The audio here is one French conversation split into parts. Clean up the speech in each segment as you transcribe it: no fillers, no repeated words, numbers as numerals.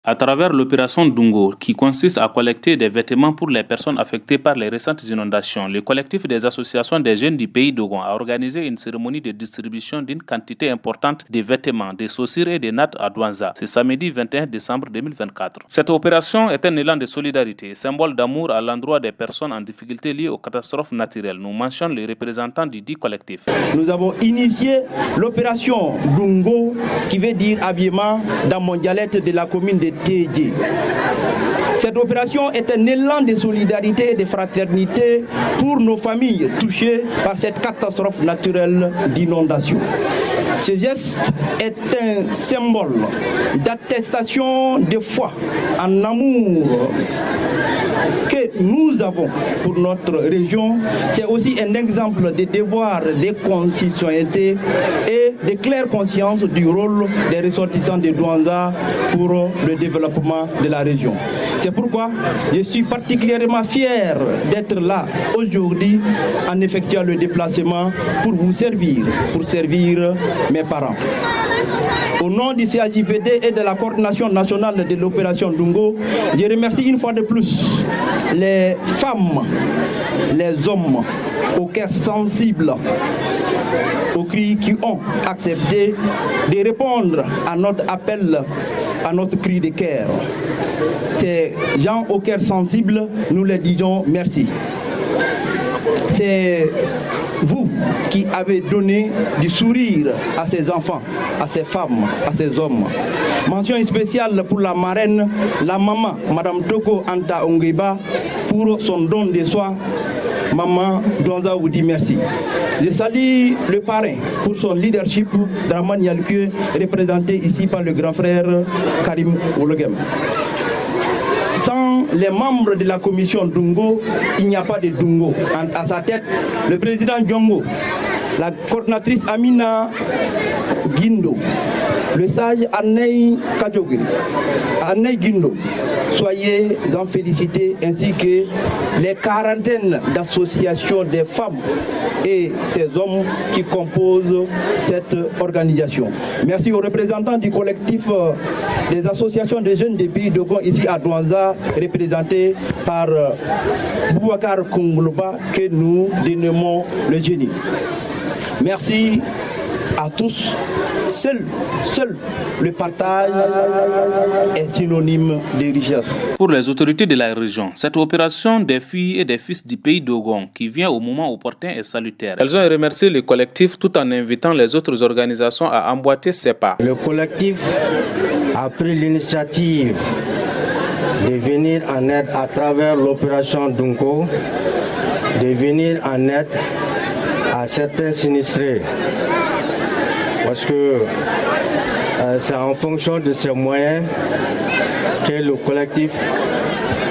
À travers l'opération Dungo, qui consiste à collecter des vêtements pour les personnes affectées par les récentes inondations, le collectif des associations des jeunes du pays Dogon a organisé une cérémonie de distribution d'une quantité importante de vêtements, des chaussures et des nattes à Douanza. C'est samedi 21 décembre 2024. Cette opération est un élan de solidarité, symbole d'amour à l'endroit des personnes en difficulté liées aux catastrophes naturelles, nous mentionnent les représentants du dit collectif. Nous avons initié l'opération Dungo, qui veut dire habillement dans mon dialecte de la commune de Tédji. Cette opération est un élan de solidarité et de fraternité pour nos familles touchées par cette catastrophe naturelle d'inondation. Ce geste est un symbole d'attestation de foi en amour que nous avons pour notre région. C'est aussi un exemple de devoir de concitoyenneté et de claire conscience du rôle des ressortissants de Douanza pour le développement de la région. C'est pourquoi je suis particulièrement fier d'être là aujourd'hui en effectuant le déplacement pour vous servir, pour servir mes parents. Au nom du CAJPD et de la coordination nationale de l'opération Dungo, je remercie une fois de plus les femmes, les hommes au cœur sensible, aux cris qui ont accepté de répondre à notre appel, à notre cri de cœur. Ces gens au cœur sensible, nous les disons merci. C'est vous qui avez donné du sourire à ces enfants, à ces femmes, à ces hommes. Mention spéciale pour la marraine, la maman, Madame Toko Anta Ongeba, pour son don de soi. Maman Douanza vous dit merci. Je salue le parrain pour son leadership, Draman Yalke, représenté ici par le grand frère Karim Oulogem. Sans les membres de la commission Dungo, il n'y a pas de Dungo. À sa tête, le président Djongo, la coordinatrice Amina Guindo, le sage Anei Kadjogri, Anei Guindo. Soyez en félicités, ainsi que les quarantaines d'associations des femmes et ces hommes qui composent cette organisation. Merci aux représentants du collectif des associations des jeunes des pays Dogon ici à Douanza, représentés par Boubacar Kounglouba, que nous dénommons le génie. Merci à tous. Seul le partage est synonyme de richesse. Pour les autorités de la région, cette opération des filles et des fils du pays Dogon qui vient au moment opportun est salutaire. Elles ont remercié le collectif tout en invitant les autres organisations à emboîter ses pas. Le collectif a pris l'initiative de venir en aide à travers l'opération Dungo, de venir en aide à certains sinistrés. Parce que c'est en fonction de ces moyens que le collectif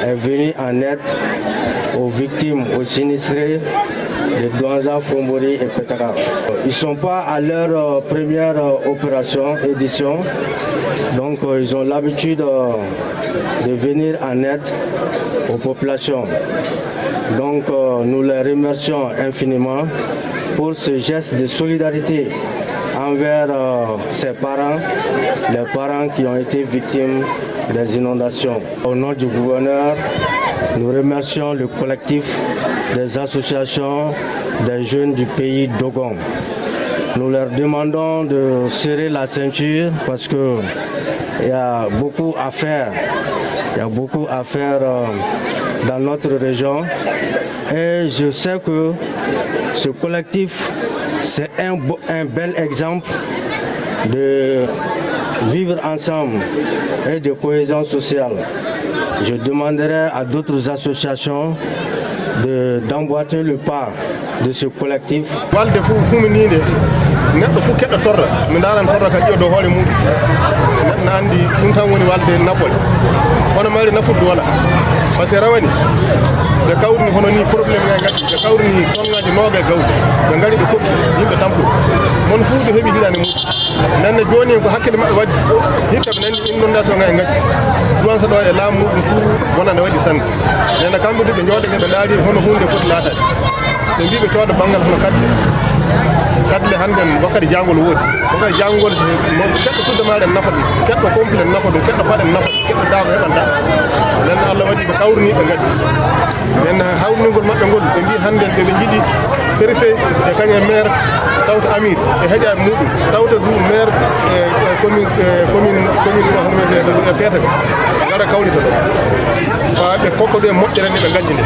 est venu en aide aux victimes, aux sinistrés de Douanza, Fombori et Petara. Ils ne sont pas à leur première édition, donc ils ont l'habitude de venir en aide aux populations. Donc nous les remercions infiniment pour ce geste de solidarité envers ses parents, les parents qui ont été victimes des inondations. Au nom du gouverneur, nous remercions le collectif des associations des jeunes du pays Dogon. Nous leur demandons de serrer la ceinture parce qu'il y a beaucoup à faire. Il y a beaucoup à faire dans notre région. Et je sais que ce collectif, c'est un bel exemple de vivre ensemble et de cohésion sociale. Je demanderai à d'autres associations d'emboîter le pas de ce collectif. da kawri hono ni problem ngay gadi da kawri ni tongaji noga gawdi da ngari be koppi yimbe tampu mon fu de hebi hilane mum nanne joni ko hakkile mabbe waddi hikka be nandi inondation ngay ngadi duwan sa do e laamu fu wonande wadi san nena kambe de jode be laari hono hunde foti laata be bibe coodo bangal hono kadde kadle handen wakati jangol wodi wakati jangol mo keddo tudde maade nafa keddo complet nafa do keddo faade nafa keddo daago hebanta nen Allah wadi be kawrni be gaddi nen hawningol mabbe ngol be bi handen be jidi préfet e kanye maire tawta amir e heja mudum tawta du maire commune ko hamede e peta gara kawli to fa be kokko be moƴƴere ne be gajjinde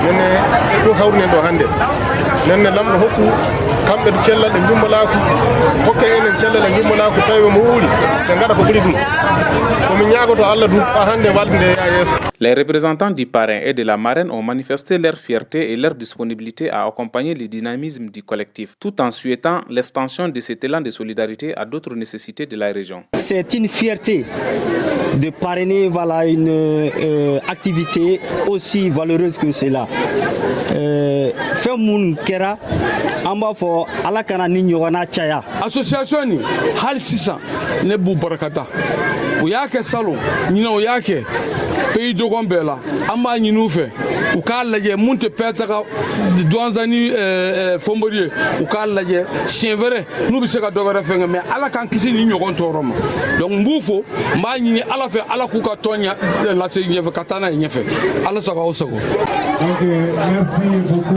nenne do hawrne do hande nenne lamdo hokku kambe do cellal e jumbalaku hokke enen cellal e jumbalaku tawi mo wuuri be ngada ko buri dum ko mi ñaagoto Allah du fa hande walde ya yeso. Les représentants du parrain et de la marraine ont manifesté leur fierté et leur disponibilité à accompagner le dynamisme du collectif, tout en souhaitant l'extension de cet élan de solidarité à d'autres nécessités de la région. C'est une fierté de parrainer une activité aussi valeureuse que cela. Association ni hal sisan ne b'u barakata u y'a kɛ salon ɲinɛ u y'a kɛ pays dogon bɛɛ la an b'a ɲini u fɛ u k'a lajɛ mun tɛ pɛtaga duwanzani fɔnbori ye u k'a lajɛ siɲɛ wɛrɛ n'u bɛ se ka dɔ wɛrɛ fɛnkɛ mais ala k'an kisi ni ɲɔgɔn tɔɔrɔ ma donc n b'u fo n b'a ɲini ala fɛ ala k'u ka tɔn lase ɲɛfɛ ka taa n'a ye ɲɛfɛ ala sago aw sago.